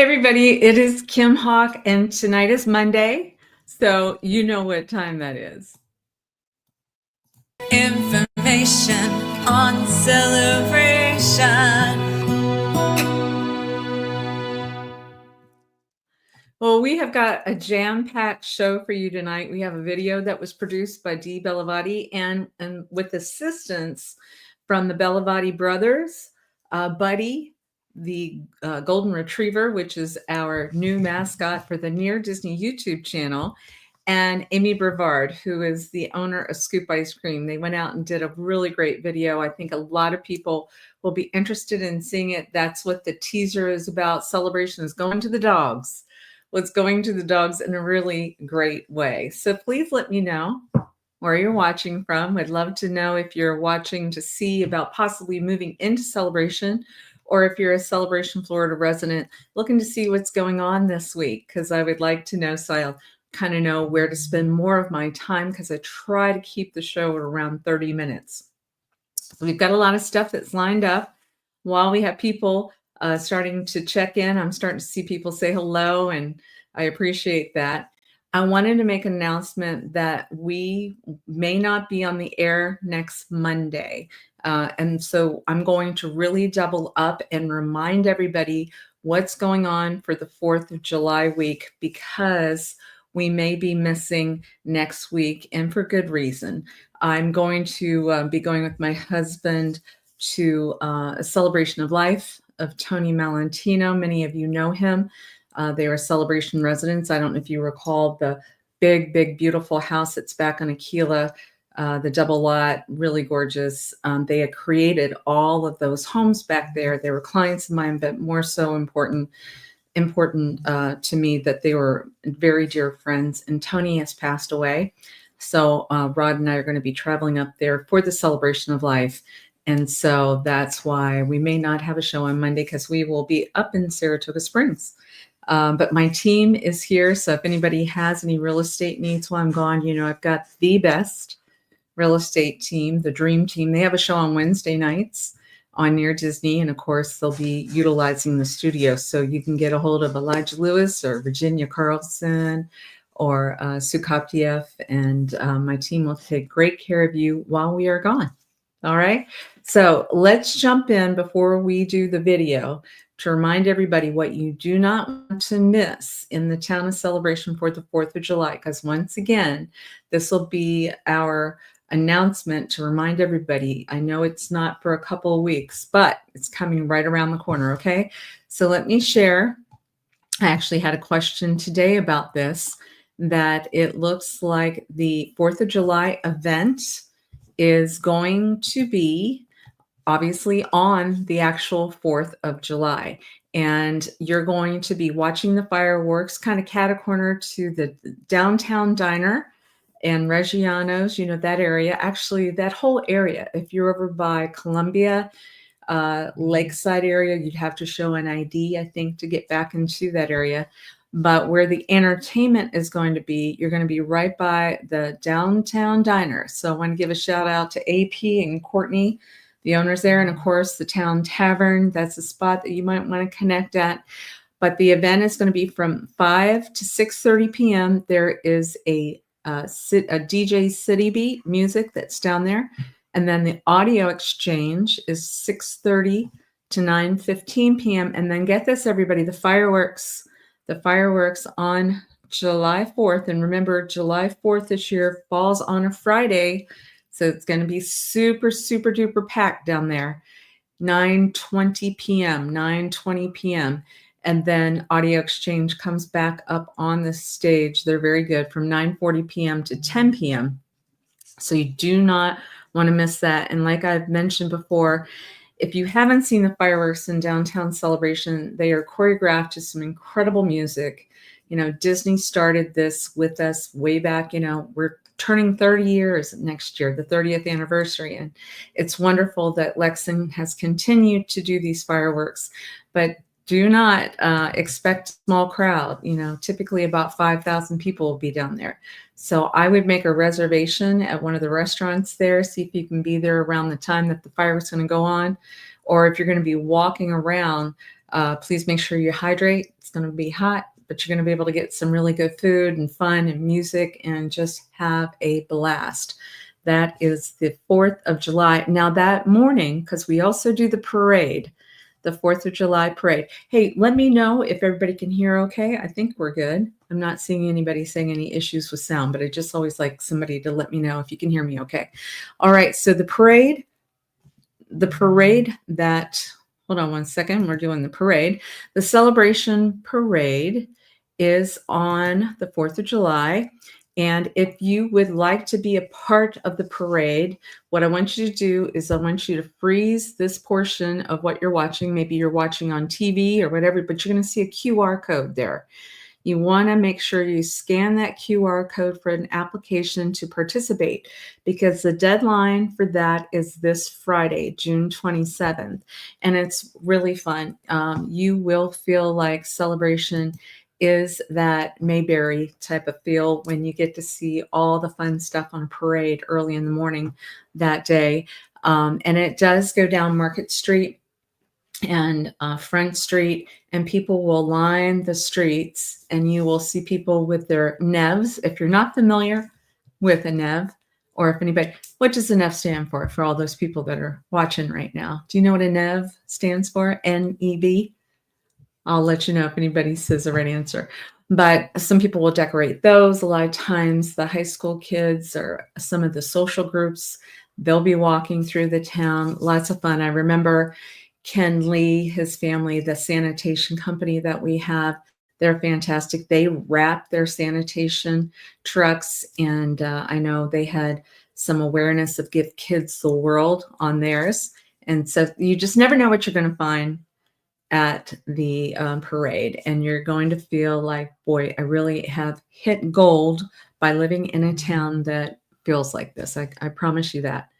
Hey everybody, it is Kim Hawk and tonight is Monday, so you know what time that is. Information on celebration. Well, we have got a jam-packed show for you tonight. We have a video that was produced by Dee Bellavati and with assistance from the Bellavati brothers, Buddy, the Golden Retriever, which is our new mascot for the Near Disney YouTube channel, and Amy Brevard, who is the owner of Scoop Ice Cream. They went out and did a really great video. I think a lot of people will be interested in seeing it. That's what the teaser is about. Celebration is going to the dogs. What's going to the dogs in a really great way. So please let me know where you're watching from. I'd love to know if you're watching to see about possibly moving into Celebration, or if you're a Celebration Florida resident looking to see what's going on this week, because I would like to know, so I'll kind of know where to spend more of my time, because I try to keep the show at around 30 minutes. So we've got a lot of stuff that's lined up. While we have people starting to check in, I'm starting to see people say hello, and I appreciate that. I wanted to make an announcement that we may not be on the air next Monday. And so I'm going to really double up and remind everybody what's going on for the 4th of July week, because we may be missing next week, and for good reason. I'm going to be going with my husband to a celebration of life of Tony Malantino. Many of you know him. They are Celebration residents. I don't know if you recall the big, big, beautiful house that's back on Aquila, the double lot, really gorgeous. They had created all of those homes back there. They were clients of mine, but more so important to me that they were very dear friends. And Tony has passed away. So Rod and I are going to be traveling up there for the celebration of life. And so that's why we may not have a show on Monday, because we will be up in Saratoga Springs. But my team is here. So if anybody has any real estate needs while I'm gone, you know, I've got the best real estate team, the Dream Team. They have a show on Wednesday nights on Near Disney. And of course, they'll be utilizing the studio. So you can get a hold of Elijah Lewis or Virginia Carlson or Sue Koptiev, and my team will take great care of you while we are gone. All right. So let's jump in before we do the video to remind everybody what you do not want to miss in the town of Celebration for the 4th of July. Because once again, this will be our announcement to remind everybody. I know it's not for a couple of weeks, but it's coming right around the corner. Okay. So let me share. I actually had a question today about this, that it looks like the 4th of July event is going to be obviously on the actual 4th of July. And you're going to be watching the fireworks kind of cat-a-corner to the downtown diner and Reggiano's, you know, that area. Actually, that whole area, if you're over by Columbia, Lakeside area, you'd have to show an ID, I think, to get back into that area. But where the entertainment is going to be, you're going to be right by the downtown diner. So I want to give a shout out to AP and Courtney, the owners there, and of course the Town Tavern. That's a spot that you might want to connect at. But the event is going to be from 5 to 6:30 p.m. There is a DJ City Beat music that's down there. And then the audio exchange is 6:30 to 9:15 p.m. And then get this, everybody, the fireworks on July 4th. And remember, July 4th this year falls on a Friday. So it's going to be super, super duper packed down there. 9:20 p.m. And then audio exchange comes back up on the stage. They're very good, from 9:40 p.m. to 10 p.m. So you do not want to miss that. And like I've mentioned before, if you haven't seen the fireworks in downtown Celebration, they are choreographed to some incredible music. You know, Disney started this with us way back. You know, we're turning 30 years next year, the 30th anniversary. And it's wonderful that Lexington has continued to do these fireworks. But do not expect a small crowd. You know, typically about 5,000 people will be down there. So I would make a reservation at one of the restaurants there, see if you can be there around the time that the fireworks going to go on. Or if you're going to be walking around, Please make sure you hydrate. It's going to be hot, but you're going to be able to get some really good food and fun and music and just have a blast. That is the 4th of July. Now, that morning, because we also do the parade, the 4th of July parade. Hey, let me know if everybody can hear okay. I think we're good. I'm not seeing anybody saying any issues with sound, but I just always like somebody to let me know if you can hear me okay. All right, so the parade that, hold on one second, we're doing the parade. The celebration parade is on the 4th of July. And if you would like to be a part of the parade, what I want you to do is I want you to freeze this portion of what you're watching. Maybe you're watching on TV or whatever, but you're going to see a QR code there. You want to make sure you scan that QR code for an application to participate, because the deadline for that is this Friday, June 27th. And it's really fun. You will feel like celebration is that Mayberry type of feel when you get to see all the fun stuff on a parade early in the morning that day. And it does go down Market Street and Front Street, and people will line the streets, and you will see people with their NEVs. If you're not familiar with a NEV, or if anybody, what does the NEV stand for all those people that are watching right now? Do you know what a NEV stands for? NEB? I'll let you know if anybody says the right answer. But some people will decorate those. A lot of times the high school kids or some of the social groups, they'll be walking through the town. Lots of fun. I remember Ken Lee, his family, the sanitation company that we have, they're fantastic. They wrap their sanitation trucks, and I know they had some awareness of Give Kids the World on theirs. And so you just never know what you're going to find at the parade, and you're going to feel like, boy, I really have hit gold by living in a town that feels like this. I promise you that.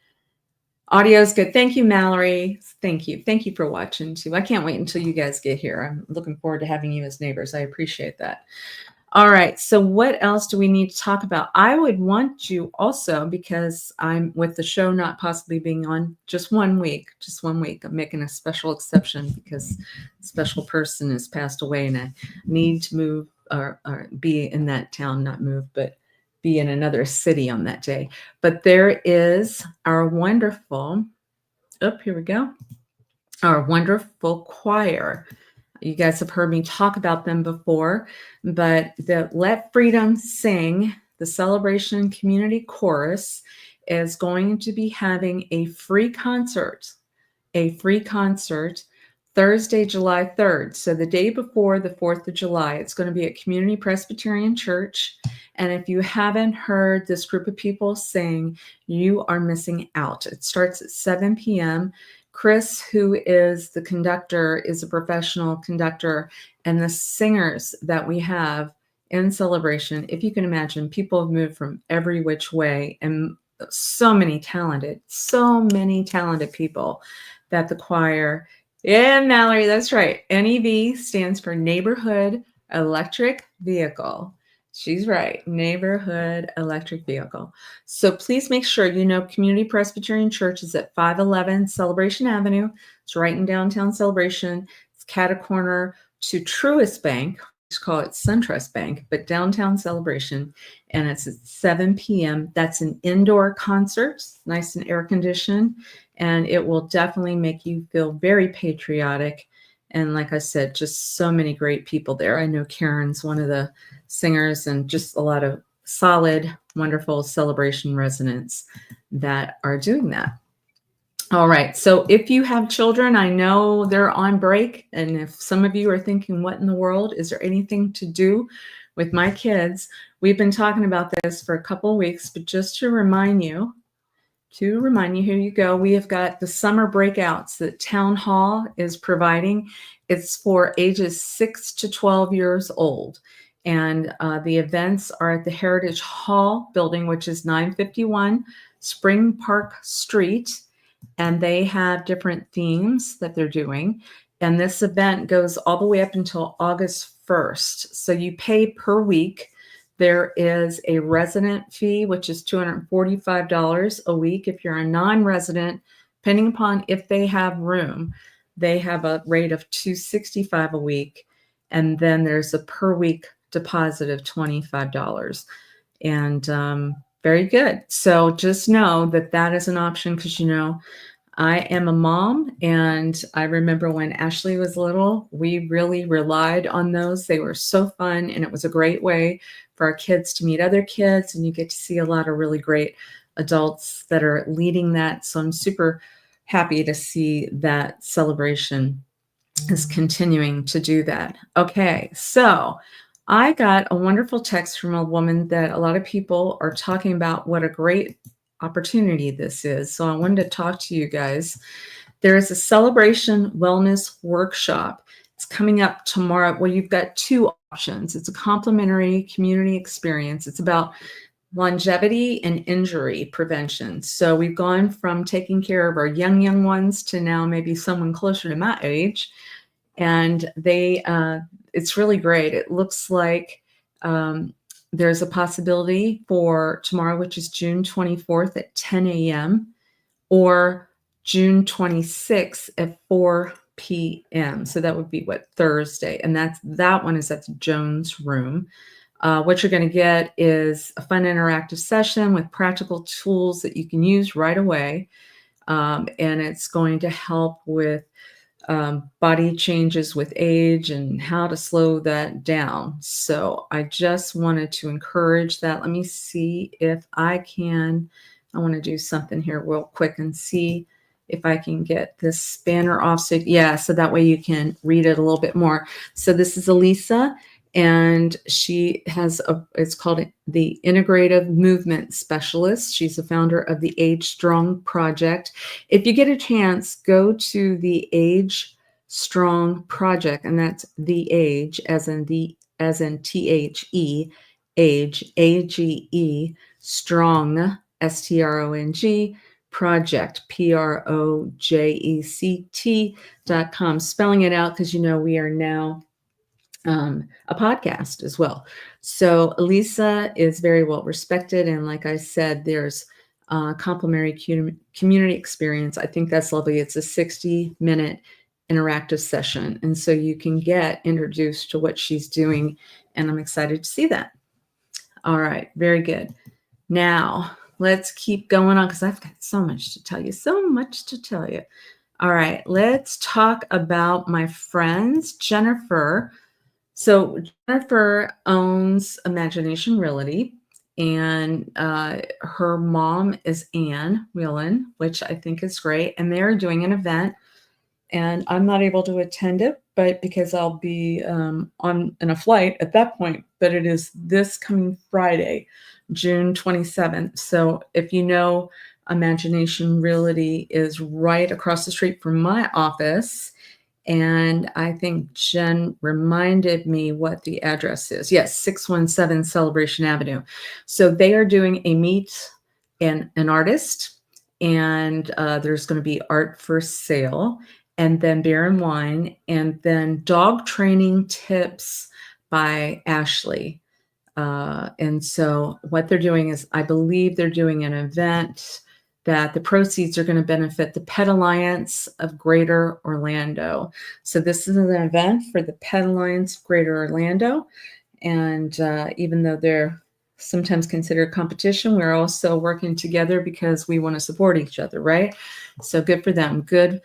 Audio is good. Thank you, Mallory. Thank you. Thank you for watching too. I can't wait until you guys get here. I'm looking forward to having you as neighbors. I appreciate that. All right. So what else do we need to talk about? I would want you also, because I'm with the show not possibly being on just 1 week, I'm making a special exception because a special person has passed away and I need to move or be in that town, not move, but be in another city on that day. But there is our wonderful, here we go, our wonderful choir. You guys have heard me talk about them before, but the Let Freedom Sing, the Celebration Community Chorus, is going to be having a free concert Thursday, July 3rd. So the day before the 4th of July, it's going to be at Community Presbyterian Church. And if you haven't heard this group of people sing, you are missing out. It starts at 7 p.m. Chris, who is the conductor, is a professional conductor, and the singers that we have in Celebration, if you can imagine, people have moved from every which way, and so many talented people that the choir, yeah, Mallory, that's right. NEV stands for Neighborhood Electric Vehicle. She's right. Neighborhood Electric Vehicle. So please make sure you know Community Presbyterian Church is at 511 Celebration Avenue. It's right in downtown Celebration. It's cat-a-corner to Truist Bank. We call it SunTrust Bank, but downtown Celebration. And it's at 7 p.m. That's an indoor concert, nice and air-conditioned. And it will definitely make you feel very patriotic. And like I said, just so many great people there. I know Karen's one of the singers, and just a lot of solid, wonderful Celebration residents that are doing that. All right. So if you have children, I know they're on break. And if some of you are thinking, what in the world? Is there anything to do with my kids? We've been talking about this for a couple of weeks, but just to remind you, here you go. We have got the summer breakouts that Town Hall is providing. It's for ages 6 to 12 years old. And the events are at the Heritage Hall building, which is 951 Spring Park Street. And they have different themes that they're doing. And this event goes all the way up until August 1st. So you pay per week. There is a resident fee, which is $245 a week. If you're a non-resident, depending upon if they have room, they have a rate of $265 a week. And then there's a per week deposit of $25. And very good. So just know that that is an option because, I am a mom, and I remember when Ashley was little, we really relied on those. They were so fun, and it was a great way for our kids to meet other kids, and you get to see a lot of really great adults that are leading that. So I'm super happy to see that celebration is continuing to do that. Okay, so I got a wonderful text from a woman that a lot of people are talking about what a great opportunity this is. So I wanted to talk to you guys. There is a celebration wellness workshop. It's coming up tomorrow. Well, you've got two options. It's a complimentary community experience. It's about longevity and injury prevention. So we've gone from taking care of our young ones to now maybe someone closer to my age. And it's really great. It looks like there's a possibility for tomorrow, which is June 24th at 10 a.m. or June 26th at 4 p.m. So that would be Thursday. And that one is at the Jones Room. What you're going to get is a fun interactive session with practical tools that you can use right away. And it's going to help with body changes with age and how to slow that down. So I just wanted to encourage that. Let me see if I want to do something here real quick and see if I can get this banner off. So that way you can read it a little bit more. So this is Elisa, and she has it's called the Integrative Movement Specialist. She's the founder of the Age Strong Project. If you get a chance, go to the Age Strong Project, and that's the Age as in THE, Age, AGE, Strong, STRONG, Project, PROJECT.com. Spelling it out because we are now a podcast as well. So Elisa is very well respected. And like I said, there's complimentary community experience. I think that's lovely. It's a 60-minute interactive session. And so you can get introduced to what she's doing. And I'm excited to see that. All right. Very good. Now let's keep going on because I've got so much to tell you. All right. Let's talk about my friends, Jennifer. So Jennifer owns Imagination Realty, and her mom is Ann Whelan, which I think is great. And they're doing an event, and I'm not able to attend it, but because I'll be in a flight at that point. But it is this coming Friday, June 27th. So if you know, Imagination Realty is right across the street from my office. And I think Jen reminded me what the address is. Yes, 617 Celebration Avenue. So they are doing a meet an artist, and there's going to be art for sale, and then beer and wine, and then dog training tips by Ashley. And so what they're doing is, I believe they're doing an event that the proceeds are going to benefit the Pet Alliance of Greater Orlando. So this is an event for the Pet Alliance of Greater Orlando. And even though they're sometimes considered competition, we're also working together because we want to support each other, right? So good for them. Good.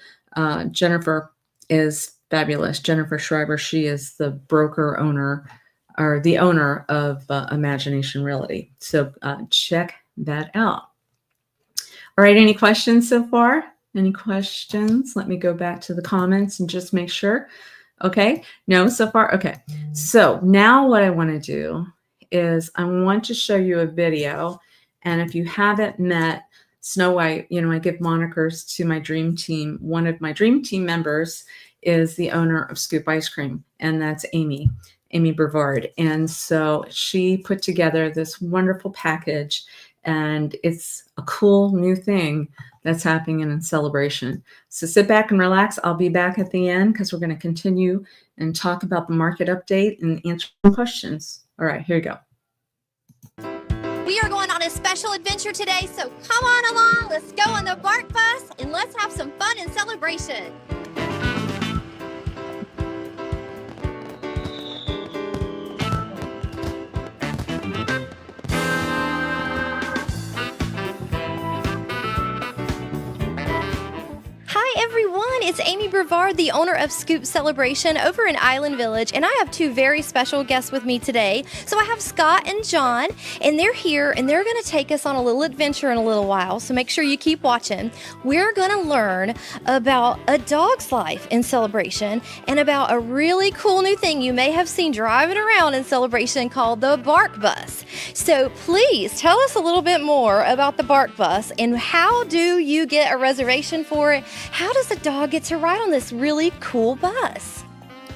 Jennifer is fabulous. Jennifer Schreiber, she is the broker owner, or the owner of Imagination Realty. So check that out. All right, any questions so far? Any questions? Let me go back to the comments and just make sure. Okay, no, so far? Okay, so now what I want to do is I want to show you a video. And if you haven't met Snow White, I give monikers to my dream team. One of my dream team members is the owner of Scoop Ice Cream, and that's Amy Brevard. And so she put together this wonderful package, and it's a cool new thing that's happening in Celebration. So sit back and relax. I'll be back at the end because we're going to continue and talk about the market update and answer some questions. All right, here you go. We are going on a special adventure today, so come on along. Let's go on the BART bus and let's have some fun and celebration. it's Amy Brevard, the owner of Scoop Celebration over in Island Village, and I have two very special guests with me today. So I have Scott and John, and they're here, and they're going to take us on a little adventure in a little while, so make sure you keep watching. We're going to learn about a dog's life in Celebration and about a really cool new thing you may have seen driving around in Celebration called the Bark Bus. So please tell us a little bit more about the Bark Bus and how do you get a reservation for it? How does a dog get to ride on this really cool bus?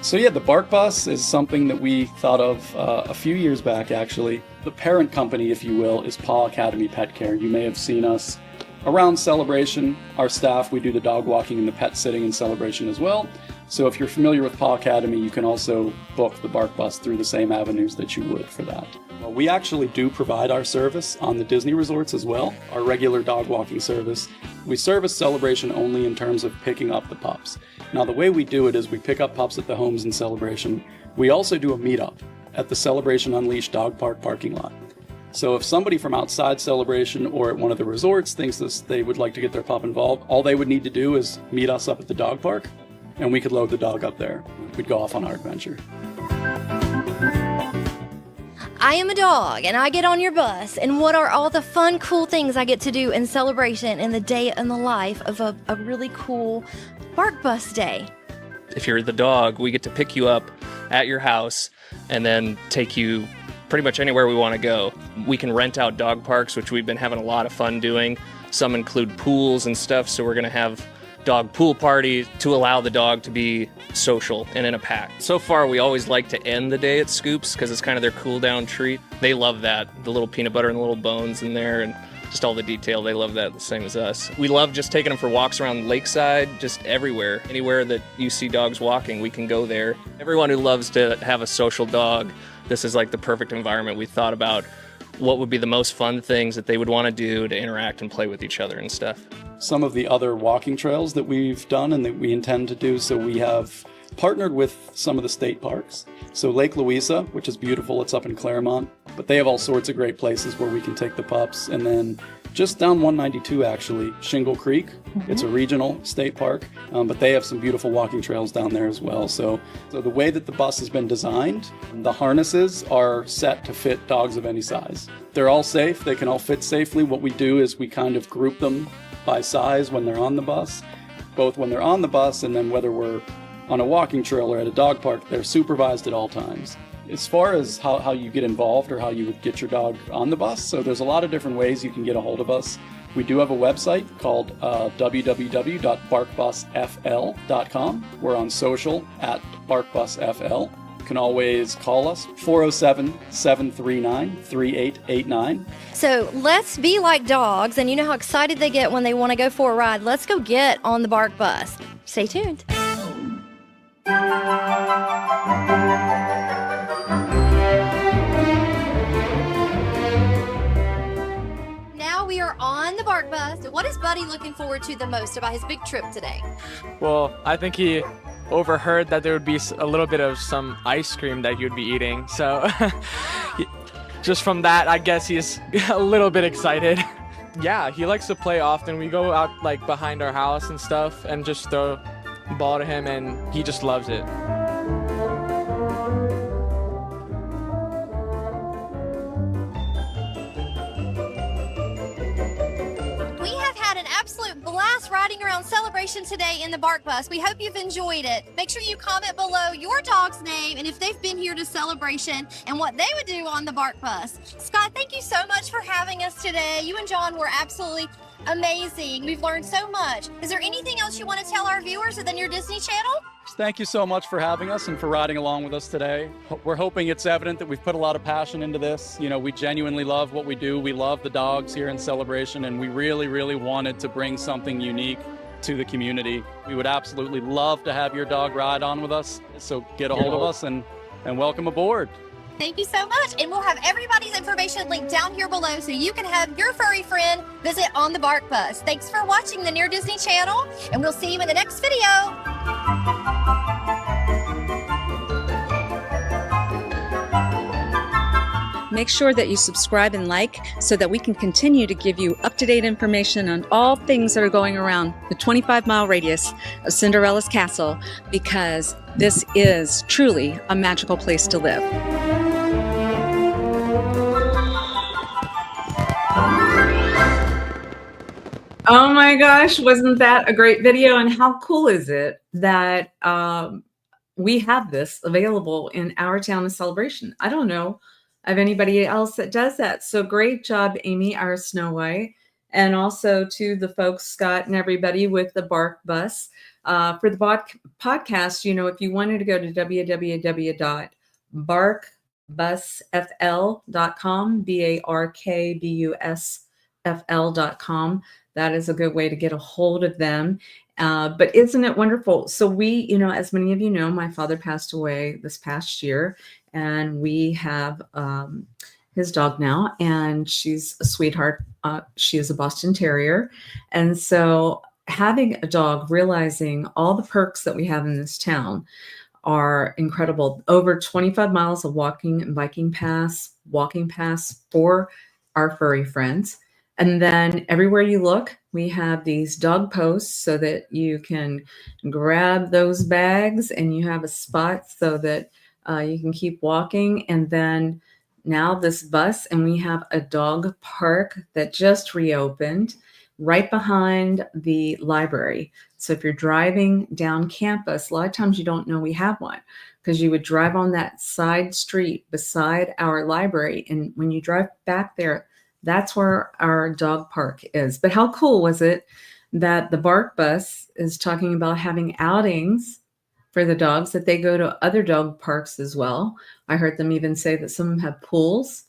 So yeah, the Bark Bus is something that we thought of a few years back, actually. The parent company, if you will, is Paw Academy Pet Care. You may have seen us around Celebration. Our staff, we do the dog walking and the pet sitting in Celebration as well. So if you're familiar with Paw Academy, you can also book the Bark Bus through the same avenues that you would for that. Well, we actually do provide our service on the Disney resorts as well, our regular dog walking service. We service Celebration only in terms of picking up the pups. Now, the way we do it is we pick up pups at the homes in Celebration. We also do a meetup at the Celebration Unleashed Dog Park parking lot. So if somebody from outside Celebration or at one of the resorts thinks they would like to get their pup involved, all they would need to do is meet us up at the dog park, and we could load the dog up there. We'd go off on our adventure. I am a dog and I get on your bus, and what are all the fun, cool things I get to do in Celebration in the day in the life of a really cool Bark Bus day? If you're the dog, we get to pick you up at your house and then take you pretty much anywhere we want to go. We can rent out dog parks, which we've been having a lot of fun doing. Some include pools and stuff, so we're going to have dog pool party to allow the dog to be social and in a pack. So far, we always like to end the day at Scoops because it's kind of their cool down treat. They love that, the little peanut butter and the little bones in there and just all the detail. They love that the same as us. We love just taking them for walks around Lakeside, just everywhere. Anywhere that you see dogs walking, we can go there. Everyone who loves to have a social dog, this is like the perfect environment. We thought about what would be the most fun things that they would want to do to interact and play with each other and stuff. Some of the other walking trails that we've done and that we intend to do, so we have partnered with some of the state parks. So Lake Louisa, which is beautiful, it's up in Claremont, but they have all sorts of great places where we can take the pups. And then just down 192 actually, Shingle Creek, it's a regional state park, but they have some beautiful walking trails down there as well. So the way that the bus has been designed, the harnesses are set to fit dogs of any size. They're all safe, they can all fit safely. What we do is we kind of group them by size when they're on the bus, both when they're on the bus and then whether we're on a walking trail or at a dog park, they're supervised at all times. As far as how you get involved or how you would get your dog on the bus, so there's a lot of different ways you can get a hold of us. We do have a website called www.barkbusfl.com. We're on social at barkbusfl. You can always call us 407-739-3889. So let's be like dogs, and you know how excited they get when they want to go for a ride. Let's go get on the Bark Bus. Stay tuned. Now we are on the Bark Bus. What is Buddy looking forward to the most about his big trip today? Well, I think he overheard that there would be a little bit of some ice cream that he would be eating. So just from that, I guess he's a little bit excited. Yeah, he likes to play often. We go out like behind our house and stuff and just throw the ball to him, and he just loves it. Blast riding around Celebration today in the Bark Bus. We hope you've enjoyed it. Make sure you comment below your dog's name and if they've been here to Celebration and what they would do on the Bark Bus. Scott, thank you so much for having us today. You and John were absolutely amazing. We've learned so much. Is there anything else you want to tell our viewers other than your Disney Channel? Thank you so much for having us and for riding along with us today. We're hoping it's evident that we've put a lot of passion into this. You know, we genuinely love what we do. We love the dogs here in Celebration, and we really, really wanted to bring something unique to the community. We would absolutely love to have your dog ride on with us. So get a hold of us and welcome aboard. Thank you so much. And we'll have everybody's information linked down here below so you can have your furry friend visit on the Bark Bus. Thanks for watching the Near Disney Channel, and we'll see you in the next video. make sure that you subscribe and like so that we can continue to give you up-to-date information on all things that are going around the 25-mile radius of Cinderella's Castle, because this is truly a magical place to live. Oh my gosh, wasn't that a great video? And how cool is it that we have this available in our town of Celebration? I don't know of anybody else that does that. So great job, Amy, our Snow White, and also to the folks, Scott and everybody with the Bark Bus. For the podcast, you know, if you wanted to go to www.barkbusfl.com, BARKBUSFL.com, that is a good way to get a hold of them. But isn't it wonderful? So we, you know, as many of you know, my father passed away this past year, and we have his dog now, and she's a sweetheart. She is a Boston Terrier. And so having a dog, realizing all the perks that we have in this town are incredible. Over 25 miles of walking and walking paths for our furry friends. And then everywhere you look, we have these dog posts so that you can grab those bags and you have a spot so that you can keep walking. And then now this bus, and we have a dog park that just reopened right behind the library. So if you're driving down campus, a lot of times you don't know we have one, because you would drive on that side street beside our library. And when you drive back there, that's where our dog park is. But how cool was it that the Bark Bus is talking about having outings for the dogs, that they go to other dog parks as well. I heard them even say that some of them have pools,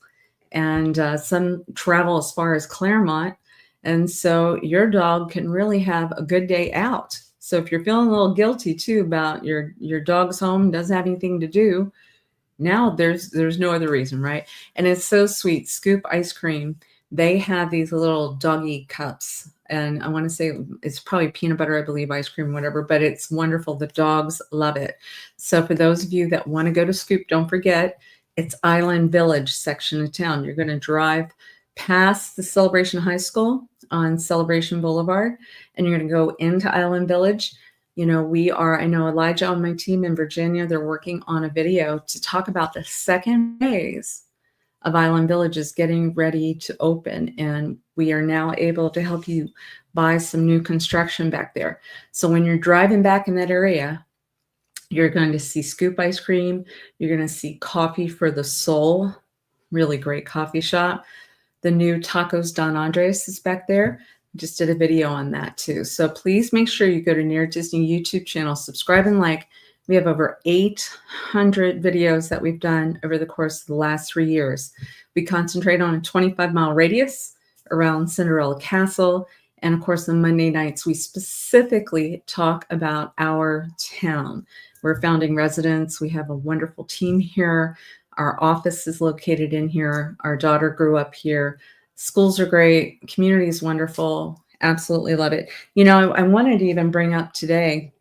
and some travel as far as Claremont. And so your dog can really have a good day out. So if you're feeling a little guilty too about your dog's home, doesn't have anything to do, now there's no other reason, right? And it's so sweet. Scoop Ice Cream, they have these little doggy cups. And I want to say it's probably peanut butter, I believe, ice cream, whatever, but it's wonderful. The dogs love it. So for those of you that want to go to Scoop, don't forget, it's Island Village section of town. You're going to drive past the Celebration High School on Celebration Boulevard, and you're going to go into Island Village. You know, I know Elijah on my team in Virginia, they're working on a video to talk about the second phase of Island Village is getting ready to open. And we are now able to help you buy some new construction back there. So when you're driving back in that area, you're going to see Scoop Ice Cream. You're going to see Coffee for the Soul, really great coffee shop. The new Tacos Don Andres is back there. Just did a video on that too. So please make sure you go to Near Disney YouTube channel, subscribe and like. We have over 800 videos that we've done over the course of the last 3 years. We concentrate on a 25-mile radius around Cinderella Castle. And of course, on Monday nights, we specifically talk about our town. We're founding residents. We have a wonderful team here. Our office is located in here. Our daughter grew up here. Schools are great. Community is wonderful. Absolutely love it. You know, I wanted to even bring up today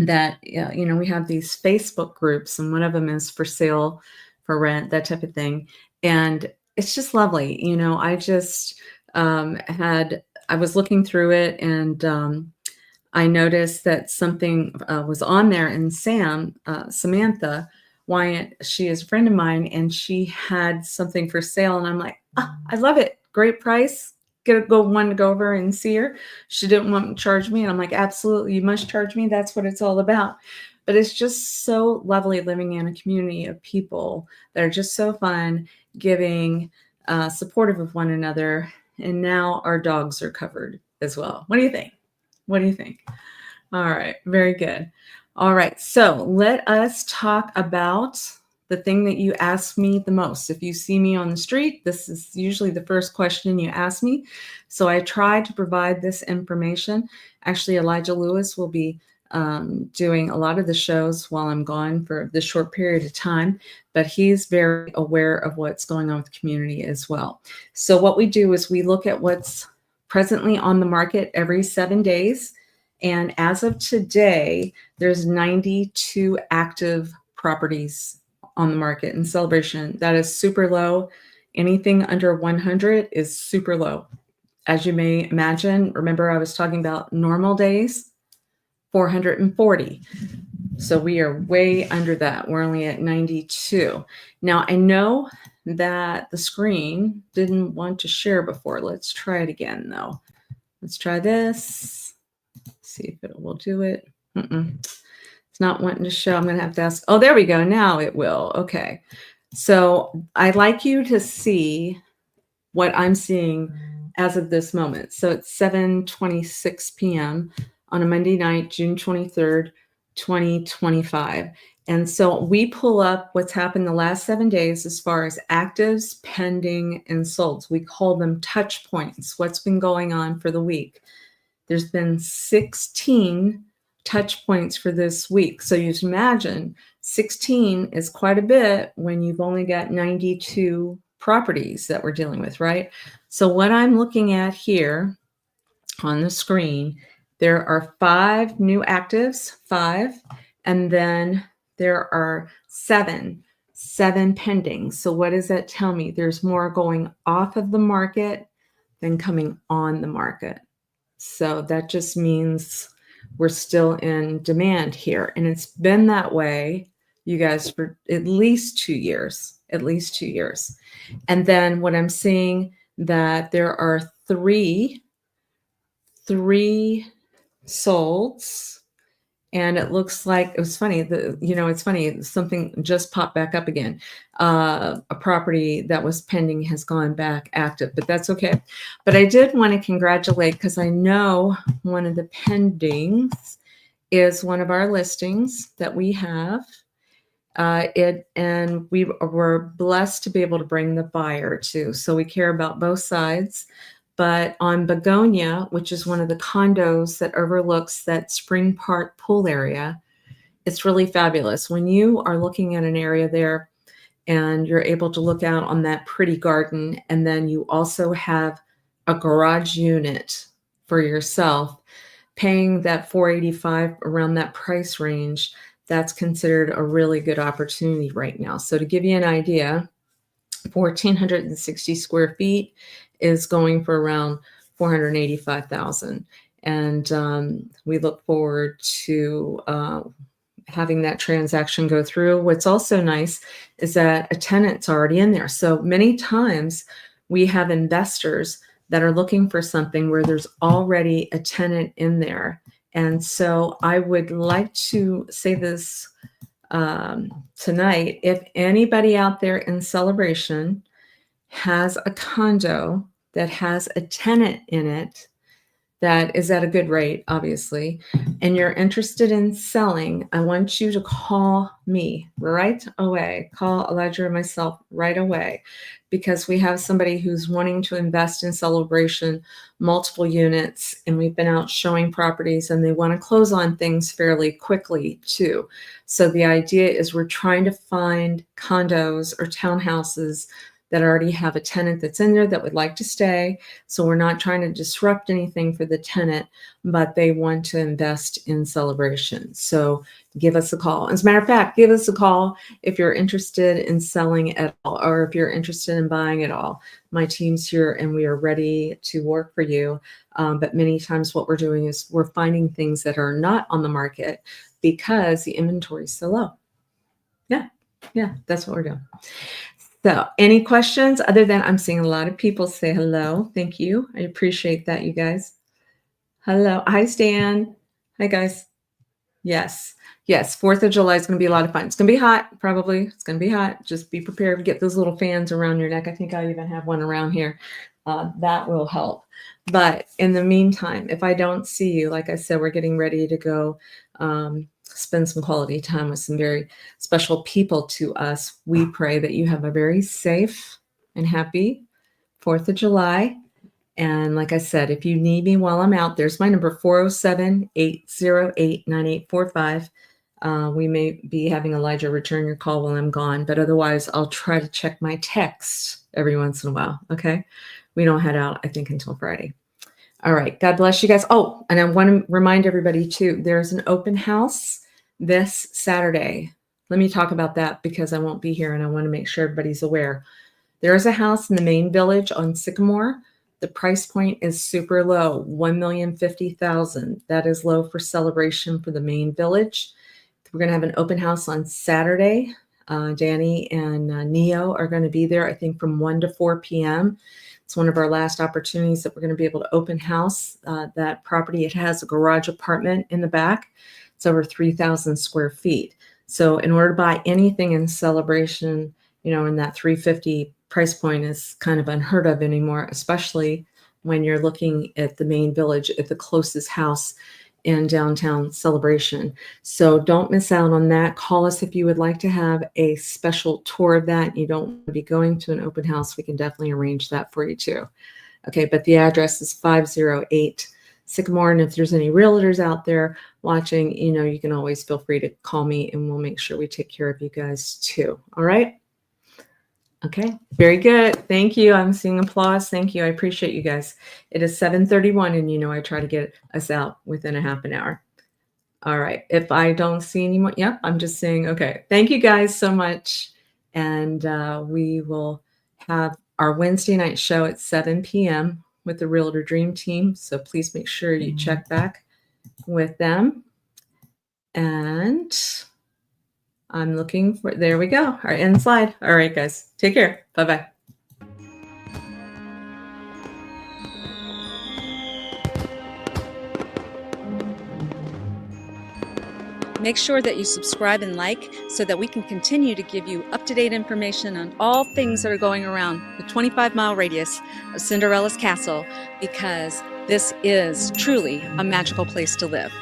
that, you know, we have these Facebook groups, and one of them is for sale, for rent, that type of thing. And it's just lovely. You know, I just I was looking through it, and I noticed that something was on there, and Samantha Wyatt, she is a friend of mine, and she had something for sale. And I'm like, oh, I love it. Great price. Wanted to go over and see her. She didn't want to charge me. And I'm like, absolutely, you must charge me. That's what it's all about. But it's just so lovely living in a community of people that are just so fun, giving, supportive of one another. And now our dogs are covered as well. What do you think? What do you think? All right. Very good. All right. So let us talk about the thing that you ask me the most. If you see me on the street, this is usually the first question you ask me. So I try to provide this information. Actually, Elijah Lewis will be doing a lot of the shows while I'm gone for this short period of time, but he's very aware of what's going on with the community as well. So what we do is we look at what's presently on the market every 7 days. And as of today, there's 92 active properties on the market in Celebration. That is super low. Anything under 100 is super low. As you may imagine, remember I was talking about normal days, 440. So we are way under that. We're only at 92. Now I know that the screen didn't want to share before. Let's try it again though. Let's try this. See if it will do it. It's not wanting to show. I'm going to have to ask. Oh, there we go. Now it will. Okay. So I'd like you to see what I'm seeing as of this moment. So it's 7:26 p.m. on a Monday night, June 23rd, 2025. And so we pull up what's happened the last 7 days as far as actives, pending, and solds. We call them touch points. What's been going on for the week? There's been 16 touch points for this week. So you can imagine 16 is quite a bit when you've only got 92 properties that we're dealing with, right? So what I'm looking at here on the screen, there are 5 new actives, 5, and then there are 7 pending. So what does that tell me? There's more going off of the market than coming on the market. So that just means we're still in demand here. And it's been that way, you guys, for at least 2 years, And then what I'm seeing that there are three solds. And it looks like, it was funny, it's funny, something just popped back up again. A property that was pending has gone back active, but that's okay. But I did want to congratulate, because I know one of the pendings is one of our listings that we have. And we were blessed to be able to bring the buyer too. So we care about both sides. But on Begonia, which is one of the condos that overlooks that Spring Park pool area, it's really fabulous. When you are looking at an area there and you're able to look out on that pretty garden, and then you also have a garage unit for yourself, paying that $485 around that price range, that's considered a really good opportunity right now. So to give you an idea, 1,460 square feet is going for around $485,000. And we look forward to having that transaction go through. What's also nice is that a tenant's already in there. So many times we have investors that are looking for something where there's already a tenant in there. And so I would like to say this tonight. If anybody out there in Celebration has a condo that has a tenant in it that is at a good rate, obviously, and you're interested in selling, I want you to call me right away. Call Elijah or myself right away, because we have somebody who's wanting to invest in Celebration, multiple units, and we've been out showing properties, and they want to close on things fairly quickly too. So the idea is we're trying to find condos or townhouses that already have a tenant that's in there that would like to stay. So we're not trying to disrupt anything for the tenant, but they want to invest in Celebration. So give us a call. As a matter of fact, give us a call if you're interested in selling at all, or if you're interested in buying at all. My team's here and we are ready to work for you. But many times what we're doing is we're finding things that are not on the market because the inventory is so low. Yeah, that's what we're doing. So any questions other than I'm seeing a lot of people say hello. Thank you. I appreciate that, you guys. Hello. Hi, Stan. Hi, guys. Yes. 4th of July is going to be a lot of fun. It's going to be hot, probably. It's going to be hot. Just be prepared to get those little fans around your neck. I think I even have one around here. That will help. But in the meantime, if I don't see you, like I said, we're getting ready to go spend some quality time with some very special people to us. We pray that you have a very safe and happy 4th of July. And like I said, if you need me while I'm out, there's my number, 407-808-9845. We may be having Elijah return your call while I'm gone, but otherwise I'll try to check my text every once in a while. Okay. We don't head out, I think, until Friday. All right. God bless you guys. Oh, and I want to remind everybody too, there's an open house this Saturday let me talk about that because I won't be here and I want to make sure everybody's aware. There is a house in the main village on Sycamore. The price point is super low, $1,050,000. That is low for celebration for the main village. We're going to have an open house on Saturday. Danny and Neo are going to be there, I think, from 1 to 4 p.m. It's one of our last opportunities that we're going to be able to open house that property. It has a garage apartment in the back. It's over 3,000 square feet. So in order to buy anything in celebration, you know, in that 350 price point is kind of unheard of anymore, especially when you're looking at the main village at the closest house in downtown Celebration. So don't miss out on that. Call us if you would like to have a special tour of that. You don't want to be going to an open house. We can definitely arrange that for you too. Okay, but the address is 508 Sycamore. And if there's any realtors out there watching, you know, you can always feel free to call me and we'll make sure we take care of you guys too. All right. Okay, very good. Thank you. I'm seeing applause. Thank you. I appreciate you guys. It is 7:31 and you know I try to get us out within a half an hour. All right. If I don't see any more, yeah, I'm just saying, okay. Thank you guys so much. And we will have our Wednesday night show at 7 p.m. with the Realtor Dream Team. So please make sure you check back with them. And I'm looking for, there we go. Our end slide. All right, guys. Take care. Bye-bye. Make sure that you subscribe and like so that we can continue to give you up-to-date information on all things that are going around the 25-mile radius of Cinderella's Castle, because this is truly a magical place to live.